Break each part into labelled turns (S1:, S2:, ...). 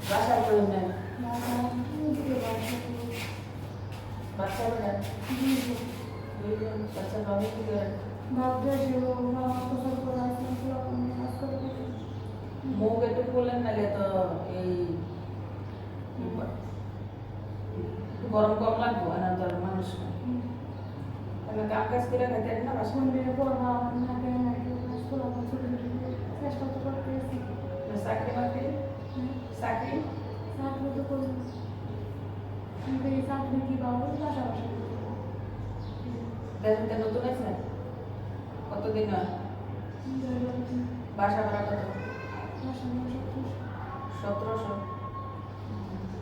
S1: বাসা করে নেন বাচ্চা বলেন বাচ্চা বাবু কি করেন মুখ একটু খুলেন নালে তো এই গরম কম লাগবো না তো মানুষ তাহলে কাম কাজ করে খাইতে না বাসা চাকরি বাকরি চাকরি দেখতে নতুন আছে কতদিন হয় বাসা ভাড়া কত 1700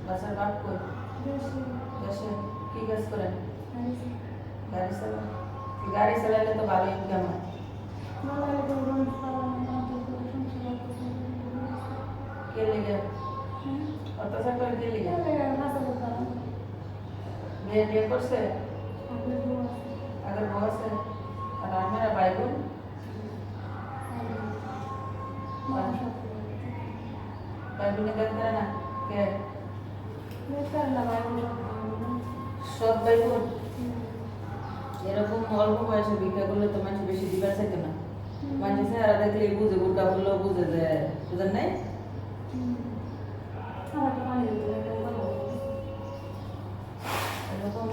S1: বাসার বাপ কই দেশে কি কাজ করেন গাড়ি চালান গাড়ি চালালে তো ভালো ইনকাম হয় কে লেগে অত্যাচার করে কে লেগে বিয়ে বিয়ে করছে আগের বউ আছে আর আপনারা ভাই বোন ভাই বোনে দেখতে না কে সৎ ভাই বোন এরকম অল্প বয়সে ভিক্ষা করলে তো মানুষ বেশি দিবার চাইতো না মানুষ চেহারা দেখলে বুঝে বুড়া বললেও বুঝে যে বুঝেন নাই এরকম